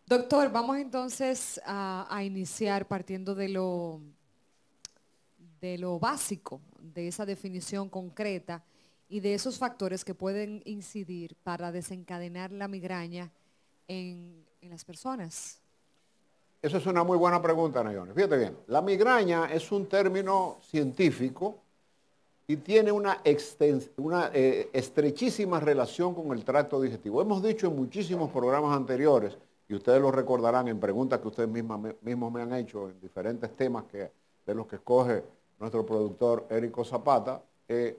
Doctor, vamos entonces a iniciar partiendo de lo básico, de esa definición concreta y de esos factores que pueden incidir para desencadenar la migraña en las personas. Eso es una muy buena pregunta, Nayone. Fíjate bien, la migraña es un término científico y tiene una estrechísima relación con el tracto digestivo. Hemos dicho en muchísimos programas anteriores, y ustedes lo recordarán en preguntas que ustedes mismos me han hecho en diferentes temas de los que escoge nuestro productor Érico Zapata,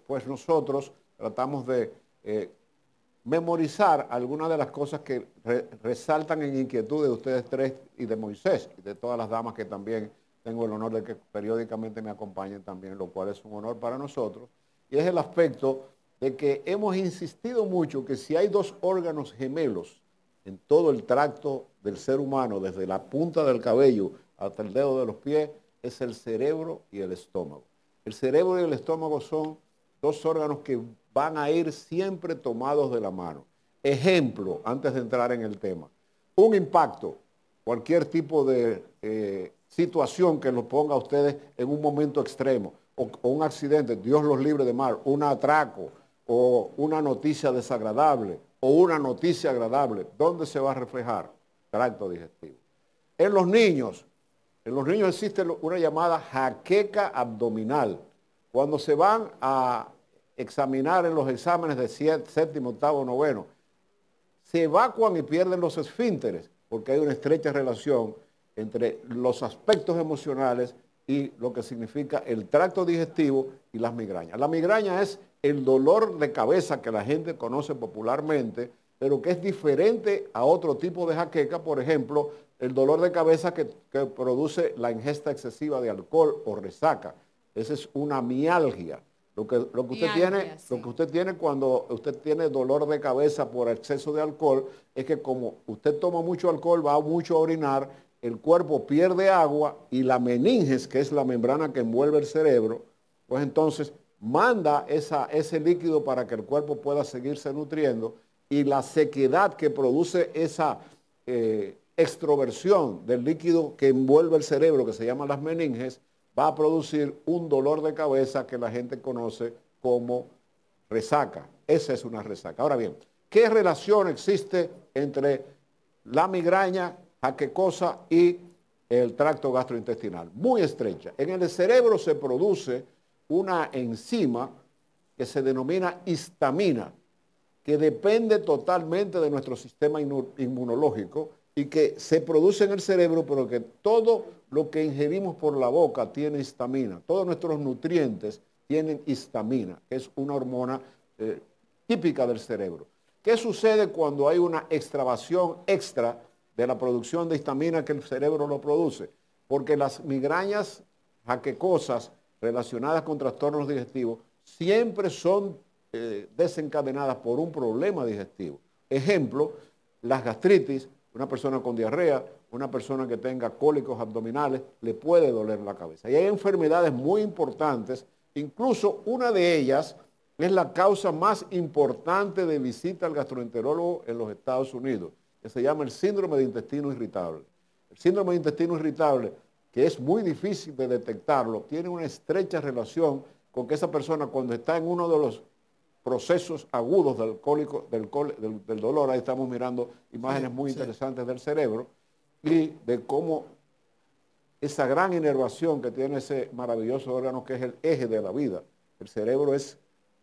pues nosotros tratamos de memorizar algunas de las cosas que resaltan en inquietud de ustedes tres y de Moisés y de todas las damas que también tengo el honor de que periódicamente me acompañen también, lo cual es un honor para nosotros. Y es el aspecto de que hemos insistido mucho que si hay dos órganos gemelos en todo el tracto del ser humano, desde la punta del cabello hasta el dedo de los pies, es el cerebro y el estómago. El cerebro y el estómago son dos órganos que van a ir siempre tomados de la mano. Ejemplo, antes de entrar en el tema, un impacto, cualquier tipo de situación que los ponga a ustedes en un momento extremo, o un accidente, Dios los libre de mal, un atraco, o una noticia desagradable, o una noticia agradable, ¿dónde se va a reflejar? Tracto digestivo. En los niños existe una llamada jaqueca abdominal. Cuando se van a examinar en los exámenes de séptimo, octavo, noveno, se evacuan y pierden los esfínteres, porque hay una estrecha relación entre los aspectos emocionales y lo que significa el tracto digestivo y las migrañas. La migraña es el dolor de cabeza que la gente conoce popularmente, pero que es diferente a otro tipo de jaqueca, por ejemplo, el dolor de cabeza que produce la ingesta excesiva de alcohol o resaca. Esa es una mialgia. Lo que usted tiene cuando usted tiene dolor de cabeza por exceso de alcohol es que como usted toma mucho alcohol, va mucho a orinar, el cuerpo pierde agua y la meninges, que es la membrana que envuelve el cerebro, pues entonces manda ese líquido para que el cuerpo pueda seguirse nutriendo y la sequedad que produce esa extroversión del líquido que envuelve el cerebro, que se llama las meninges, va a producir un dolor de cabeza que la gente conoce como resaca. Esa es una resaca. Ahora bien, ¿qué relación existe entre la migraña jaquecosa y el tracto gastrointestinal? Muy estrecha. En el cerebro se produce una enzima que se denomina histamina, que depende totalmente de nuestro sistema inmunológico y que se produce en el cerebro, pero que todo lo que ingerimos por la boca tiene histamina. Todos nuestros nutrientes tienen histamina, que es una hormona típica del cerebro. ¿Qué sucede cuando hay una extravasación extra de la producción de histamina que el cerebro lo produce? Porque las migrañas jaquecosas relacionadas con trastornos digestivos siempre son desencadenadas por un problema digestivo. Ejemplo, las gastritis, una persona con diarrea, una persona que tenga cólicos abdominales, le puede doler la cabeza. Y hay enfermedades muy importantes, incluso una de ellas es la causa más importante de visita al gastroenterólogo en los Estados Unidos, que se llama el síndrome de intestino irritable. El síndrome de intestino irritable, que es muy difícil de detectarlo, tiene una estrecha relación con que esa persona cuando está en uno de los procesos agudos del dolor, ahí estamos mirando imágenes muy interesantes del cerebro y de cómo esa gran inervación que tiene ese maravilloso órgano que es el eje de la vida. El cerebro es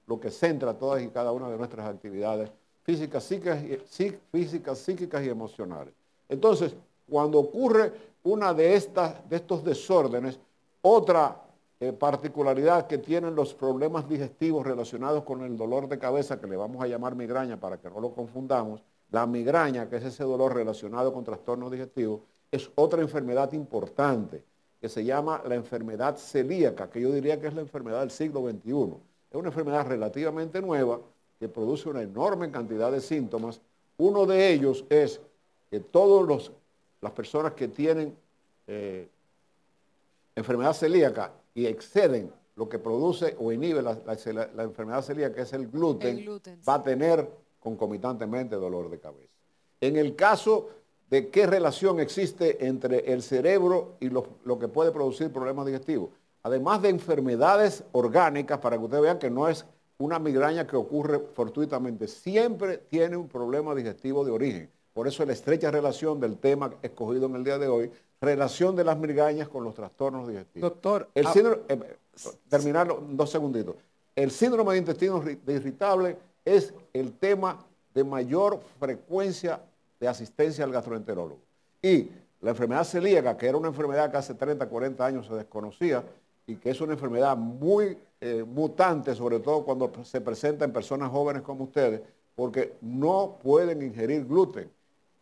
lo que centra todas y cada una de nuestras actividades físicas, psíquicas y emocionales. Entonces, cuando ocurre una de estos desórdenes, otra particularidad que tienen los problemas digestivos relacionados con el dolor de cabeza, que le vamos a llamar migraña para que no lo confundamos, la migraña, que es ese dolor relacionado con trastornos digestivos, es otra enfermedad importante que se llama la enfermedad celíaca, que yo diría que es la enfermedad del siglo XXI. Es una enfermedad relativamente nueva que produce una enorme cantidad de síntomas. Uno de ellos es que todas las personas que tienen enfermedad celíaca y exceden lo que produce o inhibe la enfermedad celíaca, que es el gluten, va a tener concomitantemente dolor de cabeza. En el caso de qué relación existe entre el cerebro y lo que puede producir problemas digestivos. Además de enfermedades orgánicas, para que ustedes vean que no es una migraña que ocurre fortuitamente, siempre tiene un problema digestivo de origen. Por eso la estrecha relación del tema escogido en el día de hoy, relación de las migrañas con los trastornos digestivos. Doctor, el síndrome, terminarlo 2 segunditos. El síndrome de intestino irritable es el tema de mayor frecuencia de asistencia al gastroenterólogo. Y la enfermedad celíaca, que era una enfermedad que hace 30, 40 años se desconocía y que es una enfermedad muy mutante, sobre todo cuando se presenta en personas jóvenes como ustedes, porque no pueden ingerir gluten.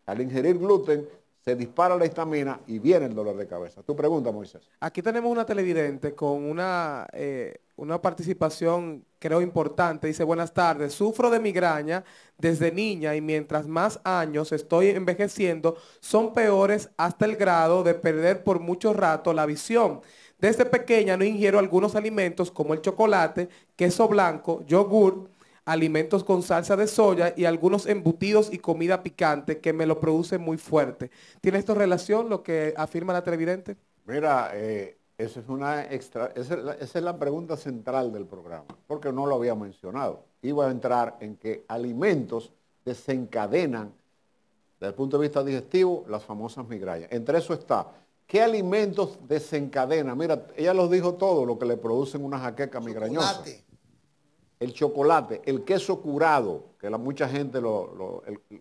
Al ingerir gluten se dispara la histamina y viene el dolor de cabeza. Tu pregunta, Moisés. aquí tenemos una televidente con una participación, creo, importante. Dice, buenas tardes, sufro de migraña desde niña y mientras más años estoy envejeciendo, son peores hasta el grado de perder por mucho rato la visión. Desde pequeña no ingiero algunos alimentos como el chocolate, queso blanco, yogur, alimentos con salsa de soya y algunos embutidos y comida picante que me lo produce muy fuerte. ¿Tiene esto relación, lo que afirma la televidente? Mira, esa es la pregunta central del programa, porque no lo había mencionado. Iba a entrar en que alimentos desencadenan, desde el punto de vista digestivo, las famosas migrañas. Entre eso está, ¿qué alimentos desencadenan? Mira, ella los dijo todo, lo que le producen una jaqueca migrañosa. El chocolate, el queso curado, que mucha gente,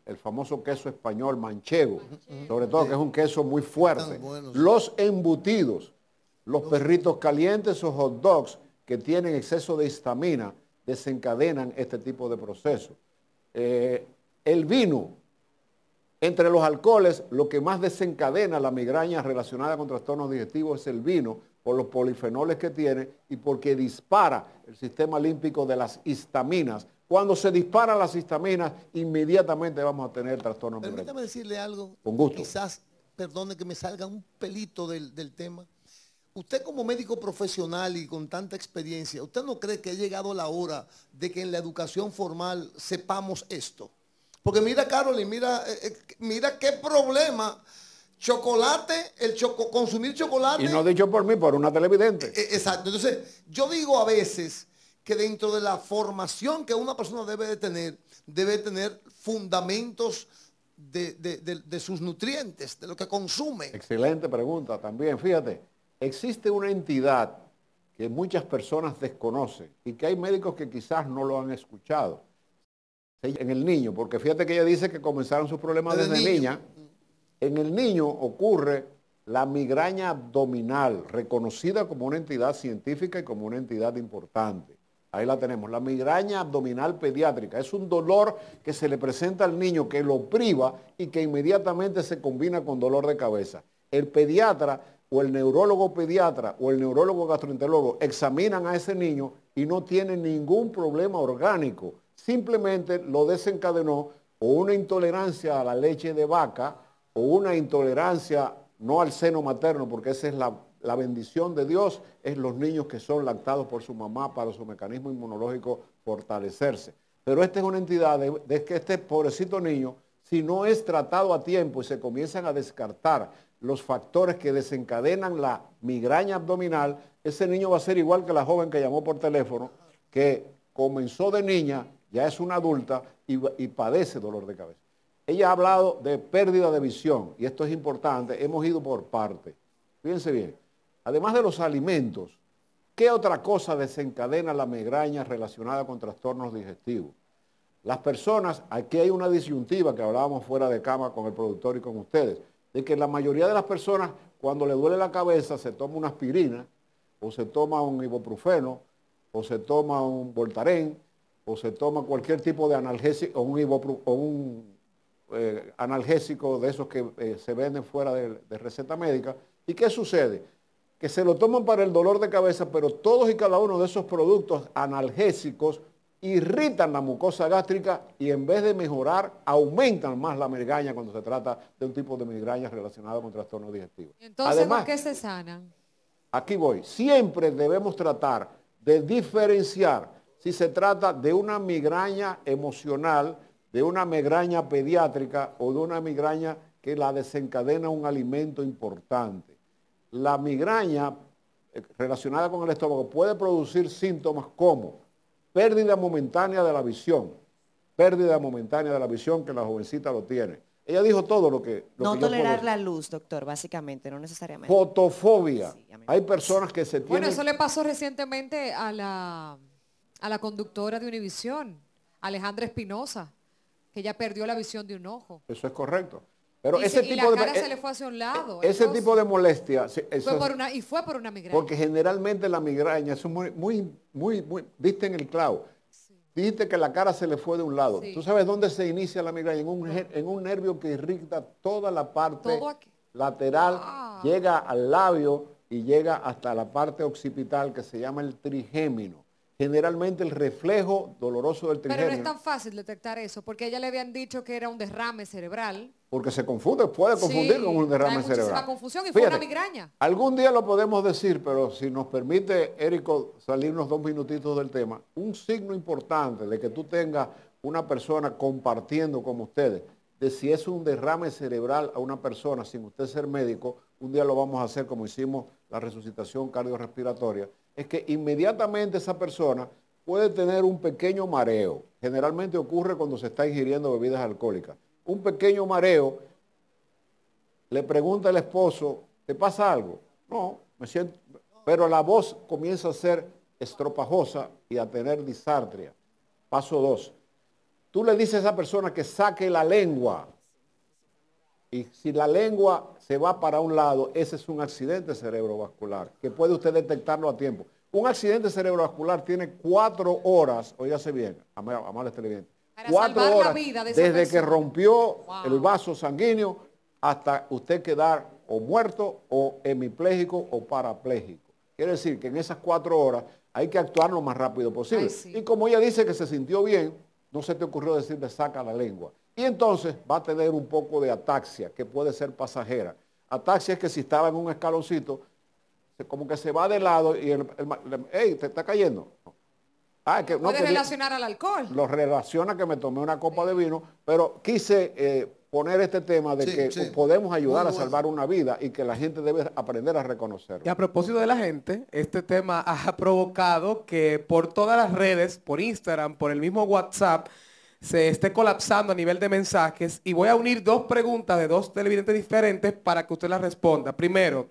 el famoso queso español manchego, sobre todo que es un queso muy fuerte. Los embutidos, los perritos calientes o hot dogs que tienen exceso de histamina desencadenan este tipo de proceso. El vino, entre los alcoholes, lo que más desencadena la migraña relacionada con trastornos digestivos es el vino, por los polifenoles que tiene y porque dispara el sistema límbico de las histaminas. Cuando se disparan las histaminas, inmediatamente vamos a tener trastornos migrañosos. Permítame decirle algo. Con gusto. Quizás, perdone que me salga un pelito del tema. Usted como médico profesional y con tanta experiencia, ¿usted no cree que ha llegado la hora de que en la educación formal sepamos esto? Porque mira, Carolyn, mira qué problema. Chocolate, consumir chocolate. Y no dicho por mí, por una televidente. Exacto. Entonces, yo digo a veces que dentro de la formación que una persona debe tener fundamentos de sus nutrientes, de lo que consume. Excelente pregunta también. Fíjate, existe una entidad que muchas personas desconocen y que hay médicos que quizás no lo han escuchado. En el niño, porque fíjate que ella dice que comenzaron sus problemas desde niña. En el niño ocurre la migraña abdominal, reconocida como una entidad científica y como una entidad importante. Ahí la tenemos, la migraña abdominal pediátrica. Es un dolor que se le presenta al niño que lo priva y que inmediatamente se combina con dolor de cabeza. El pediatra o el neurólogo pediatra o el neurólogo gastroenterólogo examinan a ese niño y no tiene ningún problema orgánico. Simplemente lo desencadenó o una intolerancia a la leche de vaca o una intolerancia no al seno materno, porque esa es la bendición de Dios, es los niños que son lactados por su mamá para su mecanismo inmunológico fortalecerse. Pero esta es una entidad de que este pobrecito niño, si no es tratado a tiempo y se comienzan a descartar los factores que desencadenan la migraña abdominal, ese niño va a ser igual que la joven que llamó por teléfono, que comenzó de niña, ya es una adulta y padece dolor de cabeza. Ella ha hablado de pérdida de visión, y esto es importante, hemos ido por partes. Fíjense bien, además de los alimentos, ¿qué otra cosa desencadena la migraña relacionada con trastornos digestivos? Las personas, aquí hay una disyuntiva que hablábamos fuera de cama con el productor y con ustedes, de que la mayoría de las personas, cuando le duele la cabeza, se toma una aspirina, o se toma un ibuprofeno, o se toma un Voltaren, o se toma cualquier tipo de analgésico, o un analgésico de esos que se venden fuera de receta médica. ¿Y qué sucede? Que se lo toman para el dolor de cabeza, pero todos y cada uno de esos productos analgésicos irritan la mucosa gástrica y en vez de mejorar, aumentan más la migraña cuando se trata de un tipo de migraña relacionada con trastornos digestivos. Entonces, Además, ¿por qué se sanan? Aquí voy. Siempre debemos tratar de diferenciar si se trata de una migraña emocional, de una migraña pediátrica o de una migraña que la desencadena un alimento importante. La migraña relacionada con el estómago puede producir síntomas como pérdida momentánea de la visión, que la jovencita lo tiene. Ella dijo todo lo que... No que yo tolerar puedo la luz, doctor, básicamente, no necesariamente. Fotofobia. Sí, Hay personas que se tienen... Bueno, eso le pasó recientemente a la conductora de Univisión, Alejandra Espinosa, que ella perdió la visión de un ojo. Eso es correcto. Pero Y ese y tipo la de... cara se le fue hacia un lado. Ese entonces, tipo de molestia... fue por una migraña. Porque generalmente la migraña es muy, diste en el clavo. Dijiste que la cara se le fue de un lado. Sí. ¿Tú sabes dónde se inicia la migraña? En un nervio que irrita toda la parte Todo aquí. lateral, llega al labio y llega hasta la parte occipital que se llama el trigémino. Generalmente el reflejo doloroso del Pero trigémino. no es tan fácil detectar eso, porque a ella le habían dicho que era un derrame cerebral. Porque se confunde, puede confundir Sí, con un derrame hay muchísima cerebral. confusión y fue Fíjate, una migraña. Algún día lo podemos decir, pero si nos permite, Érico, salirnos 2 minutitos del tema, un signo importante de que tú tengas una persona compartiendo como ustedes, de si es un derrame cerebral a una persona sin usted ser médico, un día lo vamos a hacer como hicimos la resucitación cardiorrespiratoria, es que inmediatamente esa persona puede tener un pequeño mareo. Generalmente ocurre cuando se está ingiriendo bebidas alcohólicas. Un pequeño mareo, le pregunta el esposo, ¿te pasa algo? No, me siento... Pero la voz comienza a ser estropajosa y a tener disartria. Paso 2. Tú le dices a esa persona que saque la lengua. Y si la lengua se va para un lado, ese es un accidente cerebrovascular, que puede usted detectarlo a tiempo. Un accidente cerebrovascular tiene 4 horas, óigase bien, amables televidentes, Para 4 salvar la horas vida de esa desde que persona. rompió Wow. el vaso sanguíneo hasta usted quedar o muerto o hemipléjico o parapléjico. Quiere decir que en esas 4 horas hay que actuar lo más rápido posible. Ay, sí. Y como ella dice que se sintió bien, no se te ocurrió decirle saca la lengua. Y entonces va a tener un poco de ataxia, que puede ser pasajera. Ataxia es que si estaba en un escaloncito, como que se va de lado y hey, te está cayendo. Ah, que, no, Puede que relacionar al alcohol. lo relaciona que me tomé una copa de vino, pero quise poner este tema de Sí, que sí. podemos ayudar Muy a bueno. salvar una vida y que la gente debe aprender a Y reconocerlo. a propósito de la gente, este tema ha provocado que por todas las redes, por Instagram, por el mismo WhatsApp, se esté colapsando a nivel de mensajes. Y voy a unir 2 preguntas de 2 televidentes diferentes para que usted las responda. Primero,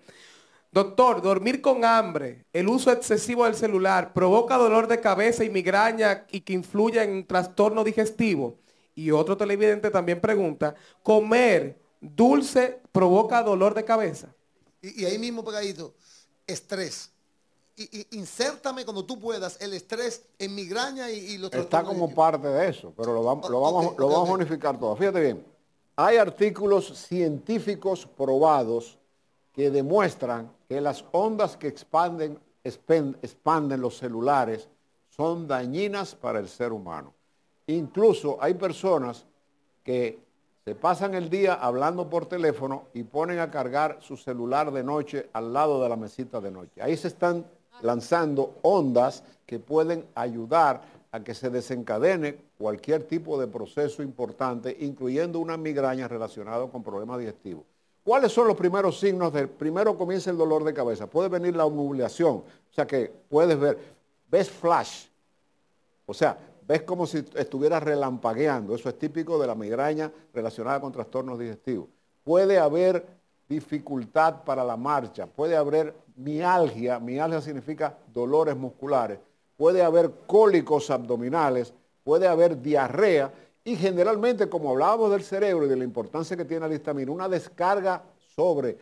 doctor, dormir con hambre, el uso excesivo del celular, ¿provoca dolor de cabeza y migraña y que influye en trastorno digestivo? Y otro televidente también pregunta, ¿comer dulce provoca dolor de cabeza? Y ahí mismo pegadito, estrés. Insértame cuando tú puedas el estrés en migraña y los Está trastornos como digestivos. parte de eso, pero lo vamos a unificar todo. Fíjate bien, hay artículos científicos probados que demuestran que las ondas que expanden los celulares son dañinas para el ser humano. Incluso hay personas que se pasan el día hablando por teléfono y ponen a cargar su celular de noche al lado de la mesita de noche. Ahí se están lanzando ondas que pueden ayudar a que se desencadene cualquier tipo de proceso importante, incluyendo una migraña relacionada con problemas digestivos. ¿Cuáles son los primeros signos? Primero comienza el dolor de cabeza. Puede venir la obnubilación, o sea que puedes ves flash, o sea, ves como si estuvieras relampagueando. Eso es típico de la migraña relacionada con trastornos digestivos. Puede haber dificultad para la marcha, puede haber mialgia significa dolores musculares, puede haber cólicos abdominales, puede haber diarrea y generalmente, como hablábamos del cerebro y de la importancia que tiene la histamina, una descarga sobre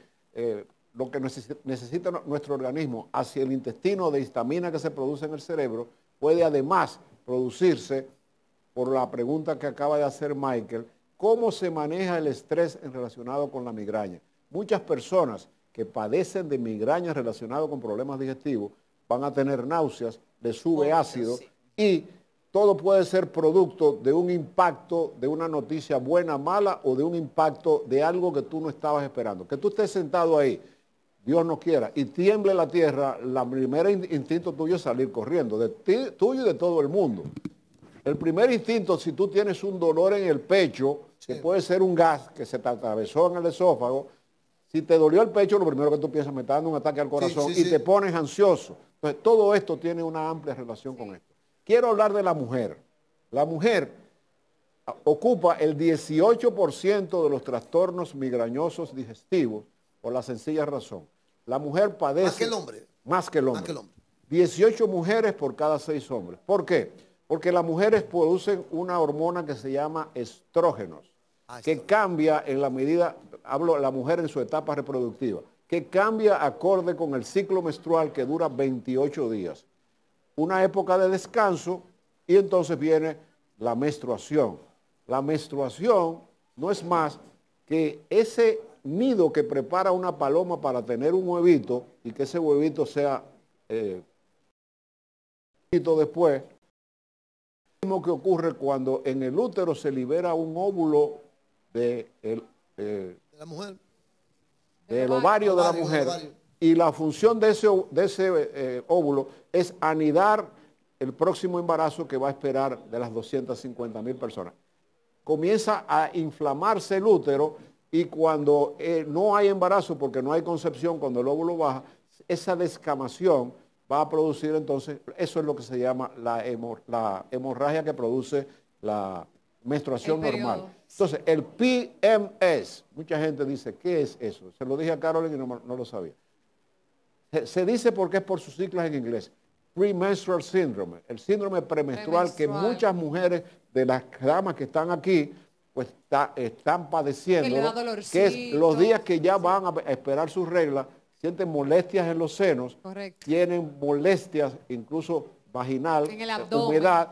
lo que necesita nuestro organismo hacia el intestino de histamina que se produce en el cerebro, puede además producirse, por la pregunta que acaba de hacer Michael, ¿cómo se maneja el estrés relacionado con la migraña? Muchas personas que padecen de migrañas relacionadas con problemas digestivos van a tener náuseas, les sube ácido y todo puede ser producto de un impacto, de una noticia buena, mala o de un impacto de algo que tú no estabas esperando. Que tú estés sentado ahí, Dios no quiera, y tiemble la tierra, la primera instinto tuyo es salir corriendo, de ti, tuyo y de todo el mundo. El primer instinto, si tú tienes un dolor en el pecho, que puede ser un gas que se te atravesó en el esófago. Si te dolió el pecho, lo primero que tú piensas, me está dando un ataque al corazón y te pones ansioso. Entonces, todo esto tiene una amplia relación con esto. Quiero hablar de la mujer. La mujer ocupa el 18% de los trastornos migrañosos digestivos por la sencilla razón. La mujer padece... Más que el hombre. Más que el hombre. Más que el hombre. 18 mujeres por cada 6 hombres. ¿Por qué? Porque las mujeres producen una hormona que se llama estrógenos, que cambia en la medida, hablo de la mujer en su etapa reproductiva, que cambia acorde con el ciclo menstrual que dura 28 días. Una época de descanso y entonces viene la menstruación. La menstruación no es más que ese nido que prepara una paloma para tener un huevito y que ese huevito sea después. Lo mismo que ocurre cuando en el útero se libera un óvulo de la mujer, del ovario de la mujer, y la función de ese óvulo es anidar el próximo embarazo que va a esperar de las 250,000 personas. Comienza a inflamarse el útero y cuando no hay embarazo porque no hay concepción, cuando el óvulo baja, esa descamación va a producir entonces, eso es lo que se llama la hemorragia que produce la menstruación normal. Entonces, el PMS, mucha gente dice, ¿qué es eso? Se lo dije a Carolyn y no lo sabía. Se dice porque es por sus siglas en inglés. Premenstrual Syndrome, el síndrome premenstrual que muchas mujeres de las damas que están aquí, pues están padeciendo, que es los días que ya van a esperar sus reglas, sienten molestias en los senos, tienen molestias incluso vaginal, en el abdomen, humedad,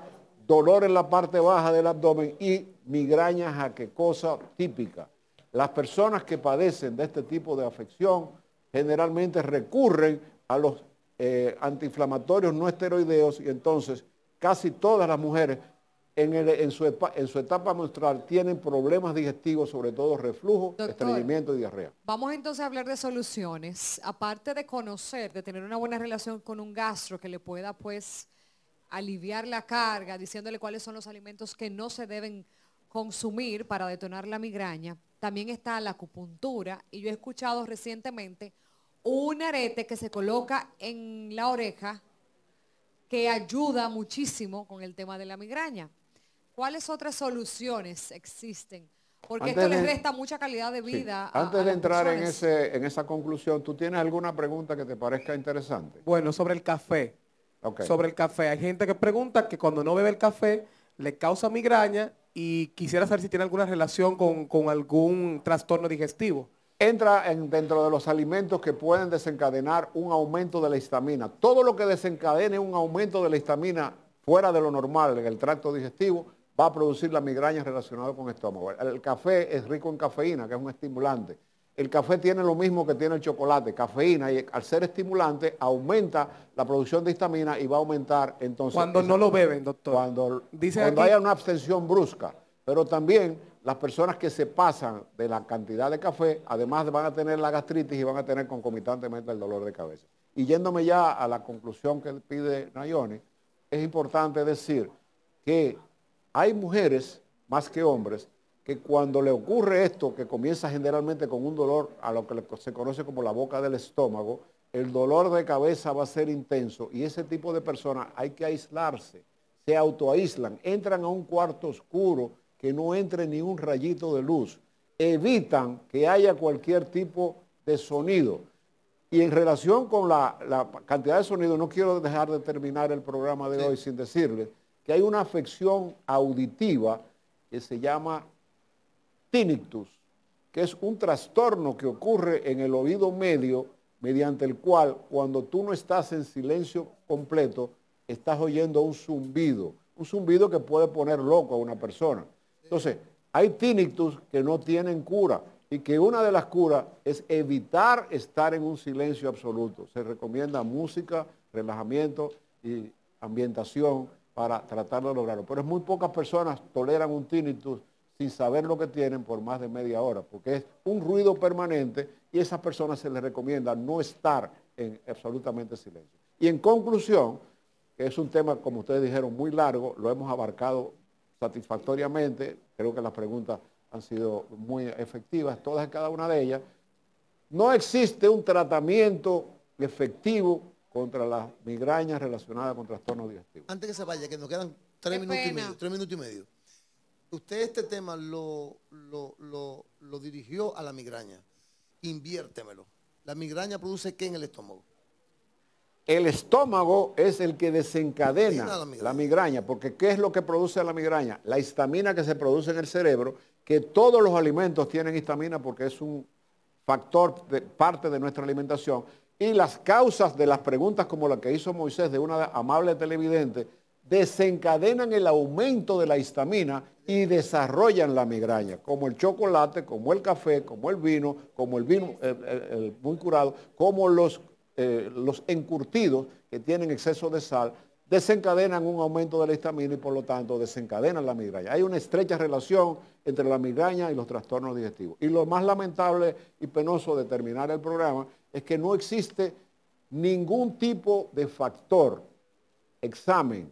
dolor en la parte baja del abdomen y migrañas aqueosa típica. Las personas que padecen de este tipo de afección generalmente recurren a los antiinflamatorios no esteroideos y entonces casi todas las mujeres en su etapa menstrual tienen problemas digestivos, sobre todo reflujo, estreñimiento y diarrea. Vamos entonces a hablar de soluciones. Aparte de conocer, de tener una buena relación con un gastro que le pueda pues aliviar la carga, diciéndole cuáles son los alimentos que no se deben consumir para detonar la migraña, también está la acupuntura y yo he escuchado recientemente un arete que se coloca en la oreja que ayuda muchísimo con el tema de la migraña. ¿Cuáles otras soluciones existen? Porque esto les resta mucha calidad de vida. Sí. Antes de entrar en esa conclusión, ¿tú tienes alguna pregunta que te parezca interesante? Bueno, sobre el café. Sobre el café. Hay gente que pregunta que cuando no bebe el café le causa migraña y quisiera saber si tiene alguna relación con algún trastorno digestivo. Entra dentro de los alimentos que pueden desencadenar un aumento de la histamina. Todo lo que desencadene un aumento de la histamina fuera de lo normal en el tracto digestivo va a producir la migraña relacionada con el estómago. El café es rico en cafeína, que es un estimulante. El café tiene lo mismo que tiene el chocolate, cafeína, y al ser estimulante aumenta la producción de histamina y va a aumentar entonces... Cuando no lo beben, doctor. Cuando haya una abstención brusca, pero también las personas que se pasan de la cantidad de café, además van a tener la gastritis y van a tener concomitantemente el dolor de cabeza. Y yéndome ya a la conclusión que pide Nayoni, es importante decir que hay mujeres, más que hombres, que cuando le ocurre esto, que comienza generalmente con un dolor a lo que se conoce como la boca del estómago, el dolor de cabeza va a ser intenso y ese tipo de personas hay que aislarse, se autoaíslan, entran a un cuarto oscuro, que no entre ni un rayito de luz, evitan que haya cualquier tipo de sonido. Y en relación con la cantidad de sonido, no quiero dejar de terminar el programa de hoy sin decirles que hay una afección auditiva que se llama tinnitus, que es un trastorno que ocurre en el oído medio, mediante el cual cuando tú no estás en silencio completo, estás oyendo un zumbido que puede poner loco a una persona. Entonces, hay tinnitus que no tienen cura y que una de las curas es evitar estar en un silencio absoluto. Se recomienda música, relajamiento y ambientación para tratar de lograrlo. Pero muy pocas personas toleran un tinnitus sin saber lo que tienen por más de media hora, porque es un ruido permanente y a esas personas se les recomienda no estar en absolutamente silencio. Y en conclusión, que es un tema, como ustedes dijeron, muy largo, lo hemos abarcado satisfactoriamente, creo que las preguntas han sido muy efectivas, todas y cada una de ellas. No existe un tratamiento efectivo contra las migrañas relacionadas con trastornos digestivos. Antes que se vaya, que nos quedan 3 minutos y medio. Usted este tema lo dirigió a la migraña. Inviértemelo. ¿La migraña produce qué en el estómago? El estómago es el que desencadena la migraña, porque ¿qué es lo que produce la migraña? La histamina que se produce en el cerebro, que todos los alimentos tienen histamina porque es un factor, parte de nuestra alimentación, y las causas de las preguntas como la que hizo Moisés de una amable televidente, desencadenan el aumento de la histamina y desarrollan la migraña, como el chocolate, como el café, como el vino el muy curado, como los encurtidos que tienen exceso de sal, desencadenan un aumento de la histamina y por lo tanto desencadenan la migraña. Hay una estrecha relación entre la migraña y los trastornos digestivos. Y lo más lamentable y penoso de terminar el programa es que no existe ningún tipo de factor, examen,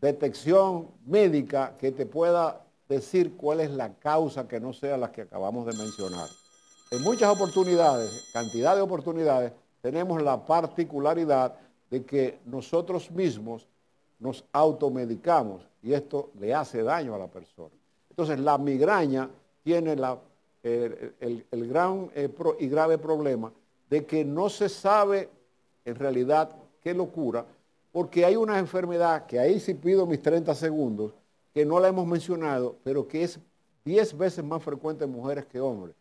detección médica que te pueda decir cuál es la causa que no sea la que acabamos de mencionar. En muchas oportunidades, cantidad de oportunidades, tenemos la particularidad de que nosotros mismos nos automedicamos y esto le hace daño a la persona. Entonces la migraña tiene el gran y grave problema de que no se sabe en realidad qué lo cura, porque hay una enfermedad que ahí sí pido mis 30 segundos, que no la hemos mencionado, pero que es 10 veces más frecuente en mujeres que hombres.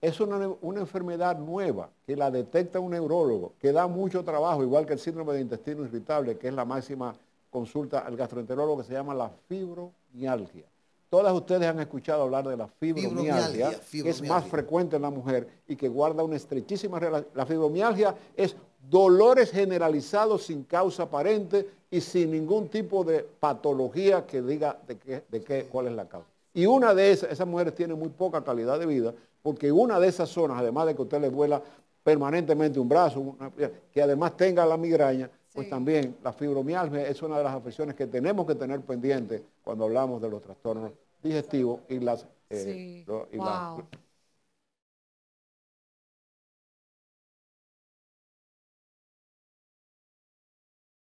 Es una enfermedad nueva que la detecta un neurólogo, que da mucho trabajo, igual que el síndrome de intestino irritable, que es la máxima consulta al gastroenterólogo, que se llama la fibromialgia. Todas ustedes han escuchado hablar de la fibromialgia, que es más frecuente en la mujer y que guarda una estrechísima relación. La fibromialgia es dolores generalizados sin causa aparente y sin ningún tipo de patología que diga cuál es la causa. Y una de esas mujeres tiene muy poca calidad de vida, porque una de esas zonas, además de que usted le vuela permanentemente un brazo, que además tenga la migraña, pues también la fibromialgia es una de las afecciones que tenemos que tener pendientes cuando hablamos de los trastornos digestivos y las